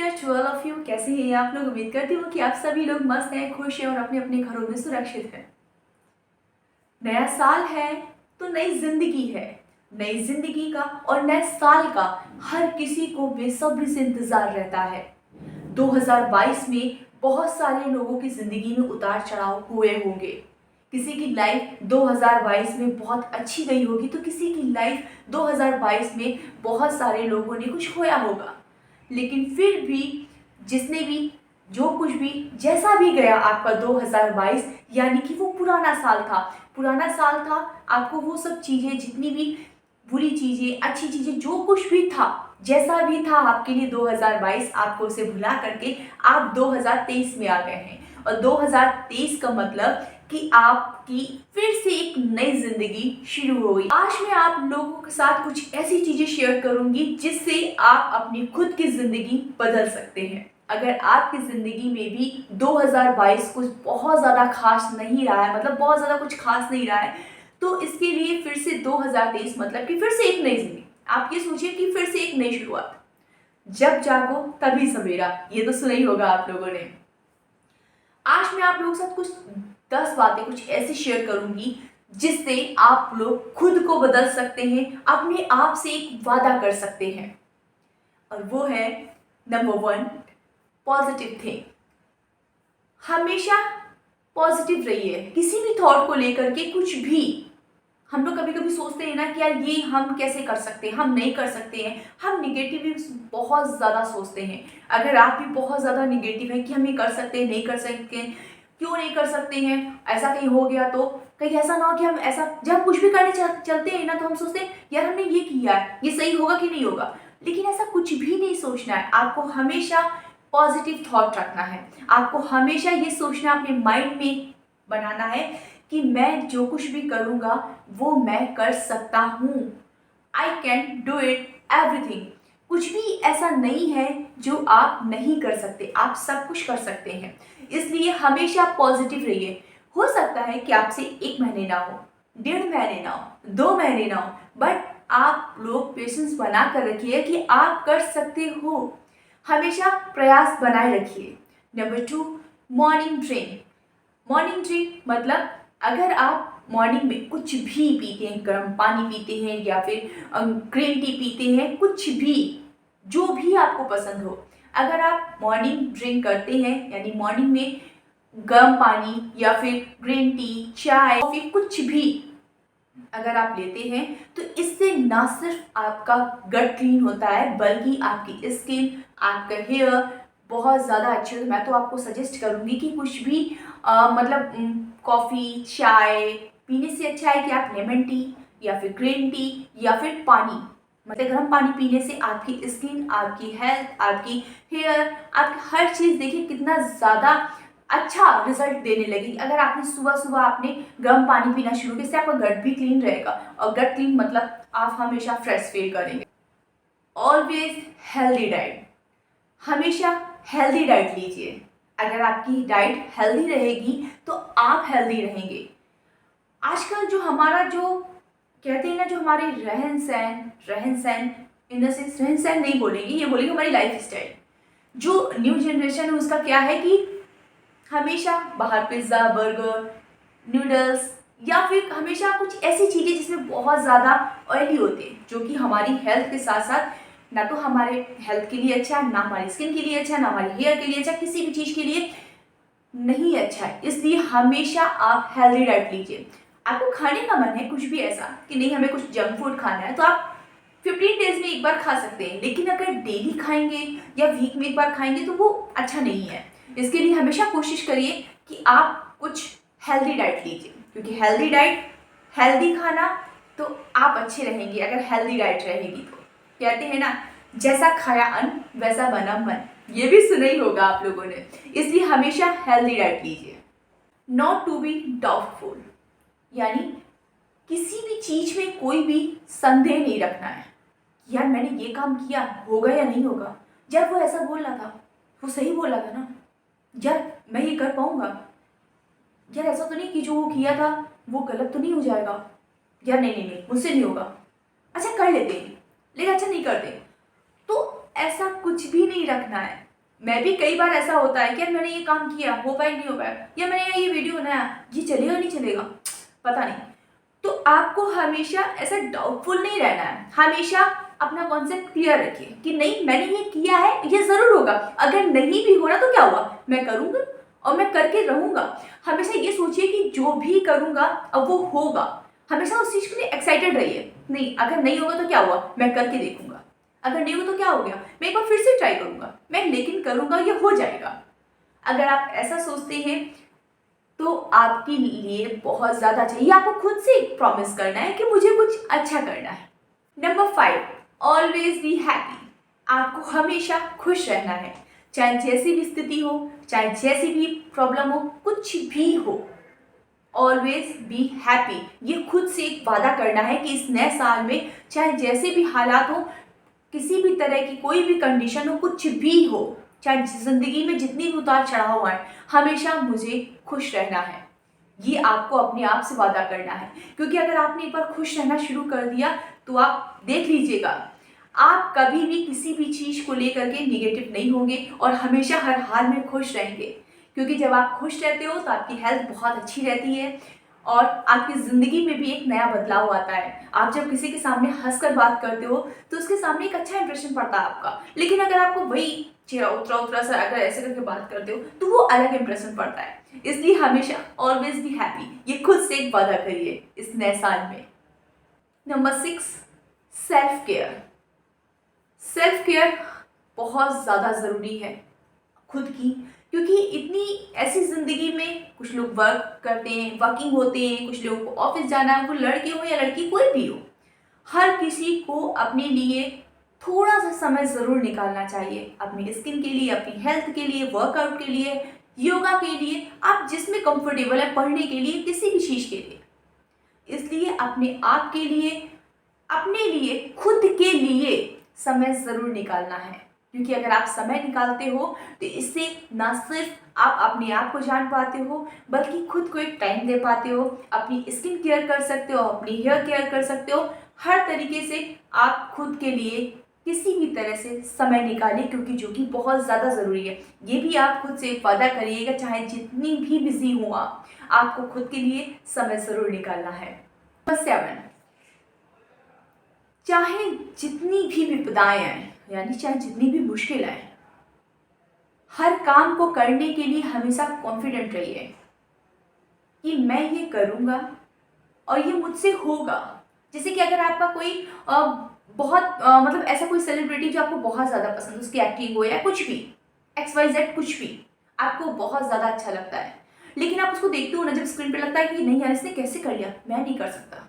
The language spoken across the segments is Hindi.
Year to all of you. कैसे हैं आप लोग? उम्मीद करती हूँ कि आप सभी लोग मस्त हैं, खुश हैं और अपने अपने घरों में सुरक्षित हैं। नया साल है तो नई जिंदगी है। नई जिंदगी का और नए साल का हर किसी को बेसब्री से इंतजार रहता है। 2022 में बहुत सारे लोगों की जिंदगी में उतार चढ़ाव हुए होंगे। किसी की लाइफ 2022 में बहुत अच्छी गई होगी तो किसी की लाइफ 2022 में बहुत सारे लोगों ने कुछ खोया होगा। लेकिन फिर भी जिसने भी जो कुछ भी जैसा भी गया आपका 2022 यानी कि वो पुराना साल था। पुराना साल था, आपको वो सब चीज़ें जितनी भी बुरी चीज़ें अच्छी चीज़ें जो कुछ भी था जैसा भी था आपके लिए 2022 आपको उसे भुला करके आप 2023 में आ गए हैं। और 2023 का मतलब कि आपकी फिर से एक नई जिंदगी शुरू हो गई। आज मैं आप लोगों के साथ कुछ ऐसी चीजें शेयर करूंगी जिससे आप अपनी खुद की जिंदगी बदल सकते हैं। अगर आपकी जिंदगी में भी 2022 कुछ बहुत ज्यादा खास नहीं रहा है, मतलब बहुत ज्यादा कुछ खास नहीं रहा है, तो इसके लिए फिर से 2023 मतलब कि फिर से एक नई जिंदगी। आप ये सोचिए कि फिर से एक नई शुरुआत। जब जागो तभी सवेरा, ये तो सुना ही होगा आप लोगों ने। आज मैं आप लोगों के साथ कुछ 10 बातें कुछ ऐसी शेयर करूंगी जिससे आप लोग खुद को बदल सकते हैं, अपने आप से एक वादा कर सकते हैं। और वो है नंबर 1, पॉजिटिव थिंक। हमेशा पॉजिटिव रहिए। किसी भी थॉट को लेकर के कुछ भी हम लोग कभी कभी सोचते हैं ना कि यार ये हम कैसे कर सकते हैं, हम नहीं कर सकते हैं। हम निगेटिव बहुत ज़्यादा सोचते हैं। अगर आप भी बहुत ज़्यादा निगेटिव हैं कि हम ये कर सकते हैं, नहीं कर सकते हैं, क्यों नहीं कर सकते हैं, ऐसा कहीं हो गया तो, कहीं ऐसा ना हो कि हम ऐसा जब हम कुछ भी करने चलते हैं ना तो हम सोचते हैं यार हमने ये किया है, ये सही होगा कि नहीं होगा। लेकिन ऐसा कुछ भी नहीं सोचना है। आपको हमेशा पॉजिटिव थॉट रखना है। आपको हमेशा ये सोचना अपने माइंड में बनाना है कि मैं जो कुछ भी करूँगा वो मैं कर सकता हूँ। I can do it everything. कुछ भी ऐसा नहीं है जो आप नहीं कर सकते, आप सब कुछ कर सकते हैं। इसलिए हमेशा पॉजिटिव रहिए। हो सकता है कि आपसे 1 महीने ना हो, 1.5 महीने ना हो, 2 महीने ना हो, बट आप लोग पेशेंस बना कर रखिए कि आप कर सकते हो। हमेशा प्रयास बनाए रखिए। Number 2, morning drink. Morning drink मतलब अगर आप मॉर्निंग में कुछ भी पीते हैं, गर्म पानी पीते हैं या फिर ग्रीन टी पीते हैं, कुछ भी जो भी आपको पसंद हो, अगर आप मॉर्निंग ड्रिंक करते हैं यानी मॉर्निंग में गर्म पानी या फिर ग्रीन टी, चाय, कॉफी कुछ भी अगर आप लेते हैं तो इससे ना सिर्फ आपका गट क्लीन होता है बल्कि आपकी स्किन, आपका हेयर बहुत ज़्यादा अच्छे होते हैं। मैं तो आपको सजेस्ट करूँगी कि कुछ भी मतलब कॉफ़ी चाय पीने से अच्छा है कि आप लेमन टी या फिर ग्रीन टी या फिर पानी, मतलब गर्म पानी पीने से आपकी स्किन, आपकी हेल्थ, आपकी हेयर, आपकी हर चीज़ देखिए कितना ज़्यादा अच्छा रिजल्ट देने लगेगी। अगर आपने सुबह सुबह आपने गर्म पानी पीना शुरू किया, इससे आपका गट भी क्लीन रहेगा और गट क्लीन मतलब आप हमेशा फ्रेश फील करेंगे। Always healthy diet. हमेशा हेल्दी डाइट लीजिए। अगर आपकी डाइट हेल्दी रहेगी तो आप हेल्दी रहेंगे। आजकल जो हमारा जो कहते हैं ना, जो हमारे रहन सहन इन द सेंस रहन सहन नहीं बोलेंगे, ये बोलेंगे हमारी लाइफ स्टाइल। जो न्यू जनरेशन है उसका क्या है कि हमेशा बाहर पिज्ज़ा, बर्गर, नूडल्स या फिर हमेशा कुछ ऐसी चीज़ें जिसमें बहुत ज़्यादा ऑयली होते हैं, जो कि हमारी हेल्थ के साथ साथ ना तो हमारे हेल्थ के लिए अच्छा है, ना हमारी स्किन के लिए अच्छा है, ना हमारी हेयर के लिए अच्छा, किसी भी चीज़ के लिए नहीं अच्छा है। इसलिए हमेशा आप हेल्दी डाइट लीजिए। आपको खाने का मन है कुछ भी ऐसा कि नहीं हमें कुछ जंक फूड खाना है तो आप 15 डेज में एक बार खा सकते हैं। लेकिन अगर डेली खाएंगे या वीक में एक बार खाएंगे तो वो अच्छा नहीं है। इसके लिए हमेशा कोशिश करिए कि आप कुछ हेल्दी डाइट लीजिए, क्योंकि हेल्दी डाइट, हेल्दी खाना तो आप अच्छे रहेंगे अगर हेल्दी डाइट रहेगी तो। कहते हैं ना, जैसा खाया अन्न वैसा बना मन, ये भी सुना ही होगा आप लोगों ने। इसलिए हमेशा हेल्दी डाइट लीजिए। नॉट टू बी डाउटफुल, यानी किसी भी चीज में कोई भी संदेह नहीं रखना है। यार मैंने ये काम किया, होगा या नहीं होगा, यार वो ऐसा बोल रहा था, वो सही बोल रहा था ना, यार मैं ये कर पाऊंगा, यार ऐसा तो नहीं कि जो वो किया था वो गलत तो नहीं हो जाएगा, यार नहीं नहीं नहीं मुझसे नहीं होगा, अच्छा कर लेते हैं, लेकिन अच्छा नहीं करते। तो ऐसा कुछ भी नहीं रखना है। मैं भी कई बार ऐसा होता है कि यार मैंने ये काम किया, हो पाया नहीं हो पाया, या मैंने ये वीडियो बनाया, ये चलेगा नहीं चलेगा, पता नहीं। तो आपको हमेशा ऐसा डाउटफुल नहीं रहना है, हमेशा अपना कॉन्सेप्ट क्लियर रखिए कि नहीं मैंने ये किया है, ये ज़रूर होगा। अगर नहीं भी हो रहा तो क्या हुआ, मैं करूँगा और मैं करके रहूँगा। हमेशा ये सोचिए कि जो भी करूँगा अब वो होगा। हमेशा उस चीज़ के लिए एक्साइटेड रहिए। नहीं, अगर नहीं होगा तो क्या हुआ, मैं करके देखूँगा। अगर नहीं हुआ तो क्या हो गया, मैं एक बार फिर से ट्राई करूँगा, मैं लेकिन करूँगा, ये हो जाएगा। अगर आप ऐसा सोचते हैं तो आपके लिए बहुत ज़्यादा चाहिए। आपको खुद से प्रॉमिस करना है कि मुझे कुछ अच्छा करना है। Number 5, always be happy. आपको हमेशा खुश रहना है, चाहे जैसी भी स्थिति हो, चाहे जैसी भी प्रॉब्लम हो, कुछ भी हो। ऑलवेज बी हैप्पी, ये खुद से एक वादा करना है कि इस नए साल में चाहे जैसे भी हालात हो, किसी भी तरह की कोई भी कंडीशन हो, कुछ भी हो, चाहे ज़िंदगी में जितनी भी उतार चढ़ाव आए, हमेशा मुझे खुश रहना है। ये आपको अपने आप से वादा करना है, क्योंकि अगर आपने एक बार खुश रहना शुरू कर दिया तो आप देख लीजिएगा, आप कभी भी किसी भी चीज़ को लेकर के निगेटिव नहीं होंगे और हमेशा हर हाल में खुश रहेंगे। क्योंकि जब आप खुश रहते हो तो आपकी हेल्थ बहुत अच्छी रहती है और आपकी ज़िंदगी में भी एक नया बदलाव आता है। आप जब किसी के सामने हंसकर बात करते हो तो उसके सामने एक अच्छा इंप्रेशन पड़ता है आपका। लेकिन अगर आपको वही चेहरा उतरा उतरा सा अगर ऐसे करके बात करते हो तो वो अलग इंप्रेशन पड़ता है। इसलिए हमेशा ऑलवेज बी हैप्पी, ये खुद से एक वादा करिए इस नए साल में। Number 6, self care. Self care बहुत ज़्यादा ज़रूरी है खुद की, क्योंकि इतनी ऐसी ज़िंदगी में कुछ लोग वर्क करते हैं, वर्किंग होते हैं, कुछ लोगों को ऑफिस जाना है, वो लड़के हो या लड़की कोई भी हो, हर किसी को अपने लिए थोड़ा सा समय ज़रूर निकालना चाहिए, अपनी स्किन के लिए, अपनी हेल्थ के लिए, वर्कआउट के लिए, योगा के लिए, आप जिसमें कंफर्टेबल है, पढ़ने के लिए, किसी भी चीज़ के लिए। इसलिए अपने आप के लिए, अपने लिए, खुद के लिए समय ज़रूर निकालना है, क्योंकि अगर आप समय निकालते हो तो इससे ना सिर्फ आप अपने आप को जान पाते हो, बल्कि खुद को एक टाइम दे पाते हो, अपनी स्किन केयर कर सकते हो, अपनी हेयर केयर कर सकते हो। हर तरीके से आप खुद के लिए किसी भी तरह से समय निकालिए, क्योंकि जो कि बहुत ज़्यादा ज़रूरी है। ये भी आप खुद से वादा करिएगा, चाहे जितनी भी बिजी हो आप, आपको खुद के लिए समय ज़रूर निकालना है। नंबर 7, चाहे जितनी भी विपदाएं आए, यानी चाहे जितनी भी मुश्किल आए, हर काम को करने के लिए हमेशा कॉन्फिडेंट रहिए कि मैं ये करूँगा और ये मुझसे होगा। जैसे कि अगर आपका कोई बहुत मतलब ऐसा कोई सेलिब्रिटी जो आपको बहुत ज़्यादा पसंद है, उसकी एक्टिंग हो या कुछ भी, XYZ कुछ भी आपको बहुत ज़्यादा अच्छा लगता है, लेकिन आप उसको देखते हो ना, जब स्क्रीन पे लगता है कि नहीं यार इसने कैसे कर लिया, मैं नहीं कर सकता।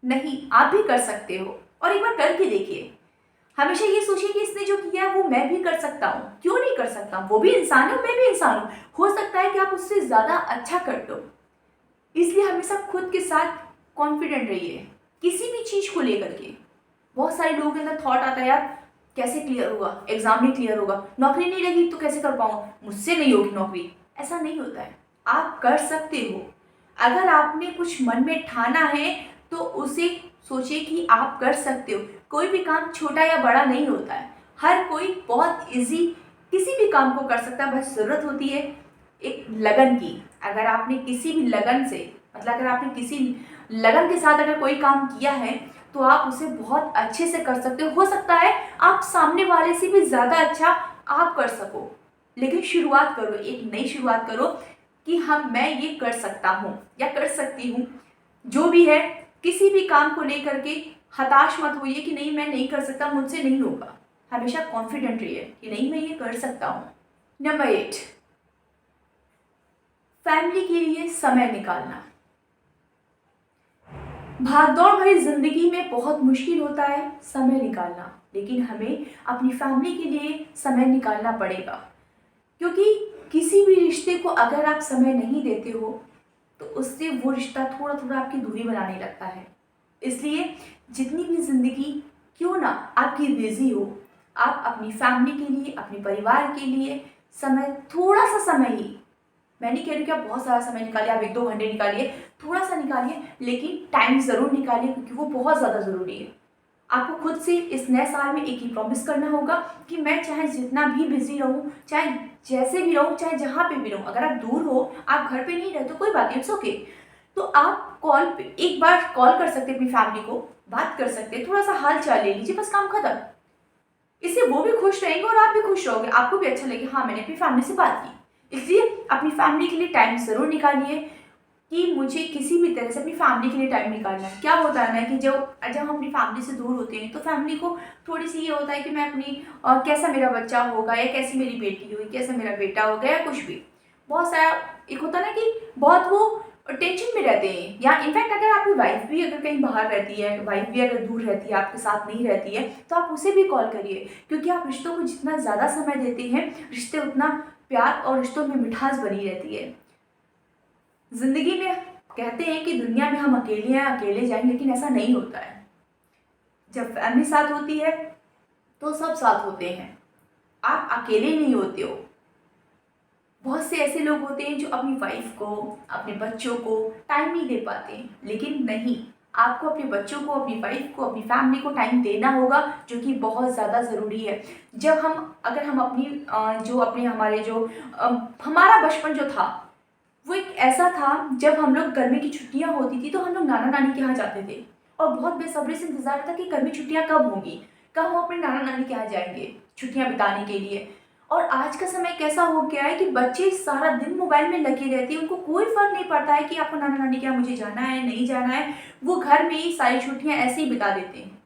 नहीं, आप भी कर सकते हो और एक बार करके देखिए। हमेशा ये सोचिए कि इसने जो किया है वो मैं भी कर सकता हूँ, क्यों नहीं कर सकता, वो भी इंसान है और मैं भी इंसान हूँ, हो सकता है कि आप उससे ज़्यादा अच्छा कर दो। इसलिए हमेशा खुद के साथ कॉन्फिडेंट रहिए किसी भी चीज़ को लेकर के। बहुत सारे लोगों के अंदर थॉट आता है यार कैसे क्लियर होगा, एग्जाम नहीं क्लियर होगा, नौकरी नहीं लगी तो कैसे कर पाऊँ, मुझसे नहीं होगी नौकरी। ऐसा नहीं होता है, आप कर सकते हो। अगर आपने कुछ मन में ठाना है तो उसे सोचिए कि आप कर सकते हो। कोई भी काम छोटा या बड़ा नहीं होता है, हर कोई बहुत इजी किसी भी काम को कर सकता है, बस ज़रूरत होती है एक लगन की। अगर आपने किसी भी लगन से, मतलब अगर आपने किसी लगन के साथ अगर कोई काम किया है तो आप उसे बहुत अच्छे से कर सकते हो सकता है आप सामने वाले से भी ज़्यादा अच्छा आप कर सको। लेकिन शुरुआत करो, एक नई शुरुआत करो कि मैं ये कर सकता हूँ या कर सकती हूँ। जो भी है, किसी भी काम को लेकर के हताश मत होइए कि नहीं मैं नहीं कर सकता, मुझसे नहीं होगा। हमेशा कॉन्फिडेंट रहिए कि नहीं मैं ये कर सकता हूँ। नंबर 8, फैमिली के लिए समय निकालना। भागदौड़ भरी जिंदगी में बहुत मुश्किल होता है समय निकालना, लेकिन हमें अपनी फैमिली के लिए समय निकालना पड़ेगा, क्योंकि किसी भी रिश्ते को अगर आप समय नहीं देते हो तो उससे वो रिश्ता थोड़ा थोड़ा आपकी दूरी बनाने लगता है। इसलिए जितनी भी ज़िंदगी क्यों ना आपकी बिजी हो, आप अपनी फैमिली के लिए, अपने परिवार के लिए समय, थोड़ा सा समय ही, मैं नहीं कह रही कि आप बहुत सारा समय निकालिए, आप 1-2 घंटे निकालिए, थोड़ा सा निकालिए, लेकिन टाइम ज़रूर निकालिए, क्योंकि वो बहुत ज़्यादा ज़रूरी है। आपको खुद से इस नए साल में एक ही प्रॉमिस करना होगा कि मैं चाहे जितना भी बिजी रहूँ, चाहे जैसे भी रहूँ, चाहे जहाँ पे भी रहूँ, अगर आप दूर हो, आप घर पे नहीं रहे तो कोई बात नहीं, इट्स ओके। तो आप कॉल पे एक बार कॉल कर सकते हैं अपनी फैमिली को, बात कर सकते हैं, थोड़ा सा हाल चाल ले लीजिए, बस काम खत्म। इससे वो भी खुश रहेंगे और आप भी खुश रहोगे, आपको भी अच्छा लगेगा, हाँ मैंने अपनी फैमिली से बात की। इसलिए अपनी फैमिली के लिए टाइम ज़रूर निकालिए कि मुझे किसी भी तरह से अपनी फैमिली के लिए टाइम निकालना है। क्या होता है ना कि जब जब हम अपनी फैमिली से दूर होते हैं तो फैमिली को थोड़ी सी ये होता है कि मैं अपनी कैसा मेरा बच्चा होगा, या कैसी मेरी बेटी होगी, कैसा मेरा बेटा होगा, या कुछ भी बहुत सारा एक होता है ना कि बहुत वो टेंशन में रहते हैं। या इनफैक्ट अगर आपकी वाइफ भी अगर कहीं बाहर रहती है, वाइफ भी अगर दूर रहती है, आपके साथ नहीं रहती है, तो आप उसे भी कॉल करिए, क्योंकि आप रिश्तों को जितना ज़्यादा समय देते हैं, रिश्ते उतना प्यार और रिश्तों में मिठास बनी रहती है। जिंदगी में कहते हैं कि दुनिया में हम अकेले हैं, अकेले जाएंगे, लेकिन ऐसा नहीं होता है। जब फैमिली साथ होती है तो सब साथ होते हैं, आप अकेले नहीं होते हो। बहुत से ऐसे लोग होते हैं जो अपनी वाइफ को, अपने बच्चों को टाइम नहीं दे पाते हैं, लेकिन नहीं, आपको अपने बच्चों को, अपनी वाइफ को, अपनी फैमिली को टाइम देना होगा, जो कि बहुत ज़्यादा ज़रूरी है। जब हम अगर हम अपनी जो अपने हमारे जो हमारा बचपन जो था, वो एक ऐसा था जब हम लोग गर्मी की छुट्टियां होती थी तो हम लोग नाना नानी के यहाँ जाते थे और बहुत बेसब्री से इंतजार था कि गर्मी छुट्टियां कब होंगी, कब हम अपने नाना नानी के यहाँ जाएंगे छुट्टियां बिताने के लिए। और आज का समय कैसा हो गया है कि बच्चे सारा दिन मोबाइल में लगे रहते हैं, उनको कोई फर्क नहीं पड़ता है कि आपको नाना नानी के यहाँ मुझे जाना है नहीं जाना है, वो घर में ही सारी छुट्टियां ऐसे ही बिता देते हैं।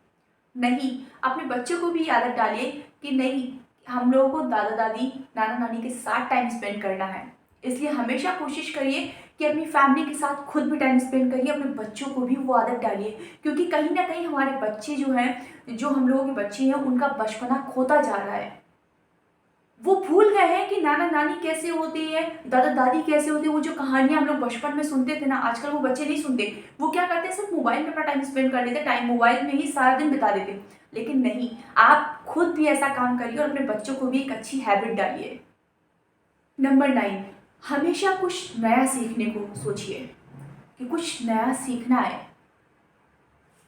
नहीं, अपने बच्चों को भी आदत डालिए कि नहीं, हम लोगों को दादा दादी नाना नानी के साथ टाइम स्पेंड करना है। इसलिए हमेशा कोशिश करिए कि अपनी फैमिली के साथ खुद भी टाइम स्पेंड करिए, अपने बच्चों को भी वो आदत डालिए, क्योंकि कहीं ना कहीं हमारे बच्चे जो हैं, जो हम लोगों के बच्चे हैं, उनका बचपना खोता जा रहा है। वो भूल गए हैं कि नाना नानी कैसे होते हैं, दादा दादी कैसे होते हैं। वो जो कहानियां हम लोग बचपन में सुनते थे ना, आजकल वो बच्चे नहीं सुनते। वो क्या करते हैं, सिर्फ मोबाइल में अपना टाइम स्पेंड कर लेते, टाइम मोबाइल में ही सारा दिन बिता देते। लेकिन नहीं, आप खुद भी ऐसा काम करिए और अपने बच्चों को भी एक अच्छी हैबिट डालिए। नंबर 9, हमेशा कुछ नया सीखने को सोचिए कि कुछ नया सीखना है।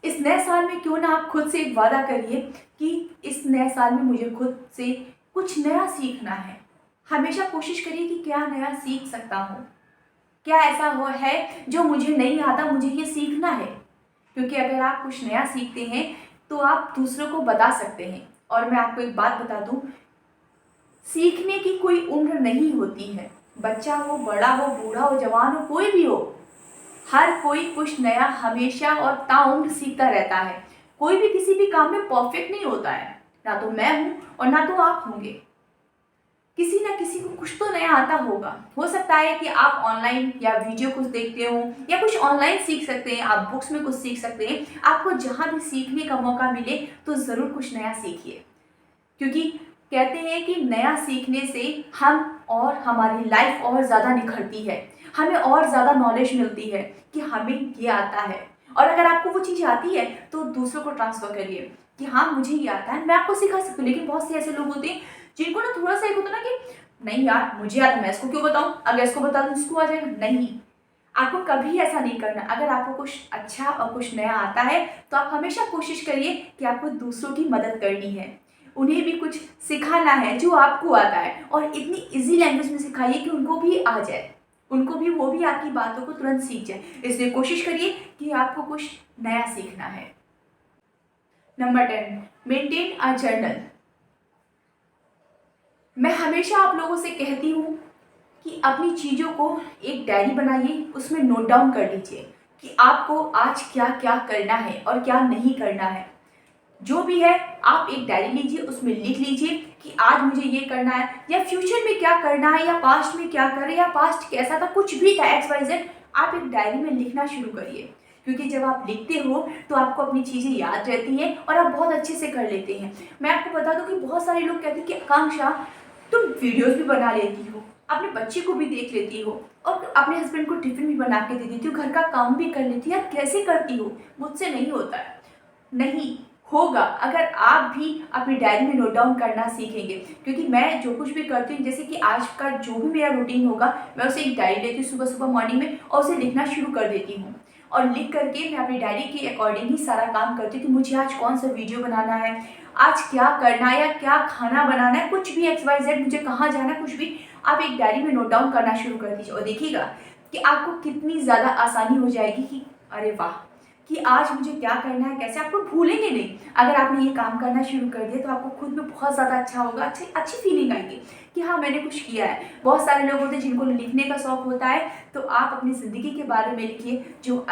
इस नए साल में क्यों ना आप खुद से एक वादा करिए कि इस नए साल में मुझे खुद से कुछ नया सीखना है। हमेशा कोशिश करिए कि क्या नया सीख सकता हूँ, क्या ऐसा हो है जो मुझे नहीं आता, मुझे ये सीखना है। क्योंकि अगर आप कुछ नया सीखते हैं तो आप दूसरों को बता सकते हैं। और मैं आपको एक बात बता दूँ, सीखने की कोई उम्र नहीं होती है। बच्चा हो, बड़ा हो, बूढ़ा हो, जवान हो, कोई भी हो, हर कोई कुछ नया हमेशा और ताउम्र सीखता रहता है। कोई भी किसी भी काम में परफेक्ट नहीं होता है, ना तो मैं हूँ और ना तो आप होंगे। किसी ना किसी को कुछ तो नया आता होगा। हो सकता है कि आप ऑनलाइन या वीडियो कुछ देखते हो, या कुछ ऑनलाइन सीख सकते हैं, आप बुक्स में कुछ सीख सकते हैं। आपको जहाँ भी सीखने का मौका मिले तो ज़रूर कुछ नया सीखिए, क्योंकि कहते हैं कि नया सीखने से हम और हमारी लाइफ और ज़्यादा निखरती है, हमें और ज़्यादा नॉलेज मिलती है कि हमें ये आता है। और अगर आपको वो चीज़ आती है तो दूसरों को ट्रांसफ़र करिए कि हाँ मुझे ये आता है, मैं आपको सिखा सकती हूँ। लेकिन बहुत से ऐसे लोग होते हैं जिनको ना थोड़ा सा एक होता है ना कि नहीं यार मुझे आता, मैं इसको क्यों बताऊँ, अगर इसको बता दूँ इसको आ जाएगा। नहीं, आपको कभी ऐसा नहीं करना। अगर आपको कुछ अच्छा और कुछ नया आता है तो आप हमेशा कोशिश करिए कि आपको दूसरों की मदद करनी है, उन्हें भी कुछ सिखाना है जो आपको आता है, और इतनी इजी लैंग्वेज में सिखाइए कि उनको भी आ जाए, उनको भी वो भी आपकी बातों को तुरंत सीख जाए। इसलिए कोशिश करिए कि आपको कुछ नया सीखना है। Number 10, maintain a journal. मैं हमेशा आप लोगों से कहती हूँ कि अपनी चीज़ों को एक डायरी बनाइए, उसमें नोट डाउन कर लीजिए कि आपको आज क्या क्या करना है और क्या नहीं करना है। जो भी है आप एक डायरी लीजिए, उसमें लिख लीजिए कि आज मुझे ये करना है, या फ्यूचर में क्या करना है, या पास्ट में क्या करें, या पास्ट कैसा था, कुछ भी था XYZ, आप एक डायरी में लिखना शुरू करिए। क्योंकि जब आप लिखते हो तो आपको अपनी चीज़ें याद रहती हैं और आप बहुत अच्छे से कर लेते हैं। मैं आपको बता दूं कि बहुत सारे लोग कहते हैं कि आकांक्षा तुम वीडियोस भी बना लेती हो, अपने बच्चे को भी देख लेती हो, और अपने हस्बैंड को टिफ़िन भी बना के दे देती हो, घर का काम भी कर लेती है, यार कैसे करती हो, मुझसे नहीं होता है। नहीं होगा अगर आप भी अपनी डायरी में नोट डाउन करना सीखेंगे। क्योंकि मैं जो कुछ भी करती हूँ, जैसे कि आज का जो भी मेरा रूटीन होगा, मैं उसे एक डायरी लेती हूँ सुबह सुबह मॉर्निंग में और उसे लिखना शुरू कर देती हूँ। और लिख करके मैं अपनी डायरी के अकॉर्डिंग ही सारा काम करती हूँ कि मुझे आज कौन सा वीडियो बनाना है, आज क्या करना है या क्या खाना बनाना है, कुछ भी XYZ, मुझे कहाँ जाना है, कुछ भी आप एक डायरी में नोट डाउन करना शुरू कर दीजिए और देखिएगा कि आपको कितनी ज़्यादा आसानी हो जाएगी कि अरे वाह कि आज मुझे क्या करना है, कैसे। आपको भूलेंगे नहीं। अगर आपने ये काम करना शुरू कर दिया तो आपको खुद में बहुत ज़्यादा अच्छा होगा, अच्छी फीलिंग आएगी कि हाँ मैंने कुछ किया है। बहुत सारे लोग होते हैं जिनको लिखने का शौक होता है, तो आप अपनी ज़िंदगी के बारे में लिखिए जो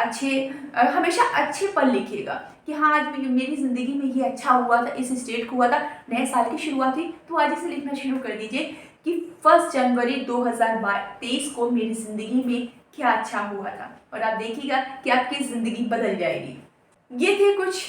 हमेशा अच्छे पल लिखिएगा कि हाँ आज मेरी ज़िंदगी में ये अच्छा हुआ था, इस स्टेट को हुआ था, नए साल की शुरुआत हुई, तो आज इसे लिखना शुरू कर दीजिए कि 1 जनवरी 2023 को मेरी ज़िंदगी में क्या अच्छा हुआ था, और आप देखिएगा कि आपकी ज़िंदगी बदल जाएगी। ये थे कुछ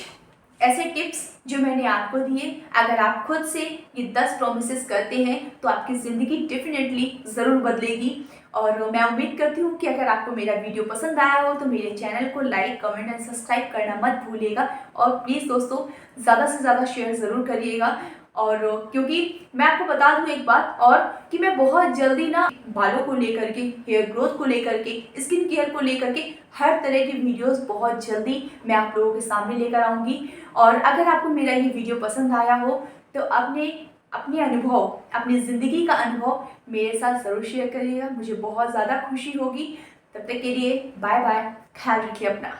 ऐसे टिप्स जो मैंने आपको दिए। अगर आप खुद से ये 10 प्रोमिसेस करते हैं तो आपकी ज़िंदगी डेफिनेटली ज़रूर बदलेगी। और मैं उम्मीद करती हूँ कि अगर आपको मेरा वीडियो पसंद आया हो तो मेरे चैनल को लाइक, कमेंट एंड सब्सक्राइब करना मत भूलिएगा। और प्लीज़ दोस्तों ज़्यादा से ज़्यादा शेयर ज़रूर करिएगा। और क्योंकि मैं आपको बता दूं एक बात और कि मैं बहुत जल्दी ना बालों को लेकर के, हेयर ग्रोथ को लेकर के, स्किन केयर को लेकर के हर तरह की वीडियोस बहुत जल्दी मैं आप लोगों के सामने लेकर आऊँगी। और अगर आपको मेरा ये वीडियो पसंद आया हो तो अपने अनुभव, अपनी ज़िंदगी का अनुभव मेरे साथ ज़रूर शेयर करिएगा, मुझे बहुत ज़्यादा खुशी होगी। तब तक के लिए बाय बाय, ख्याल रखिए अपना।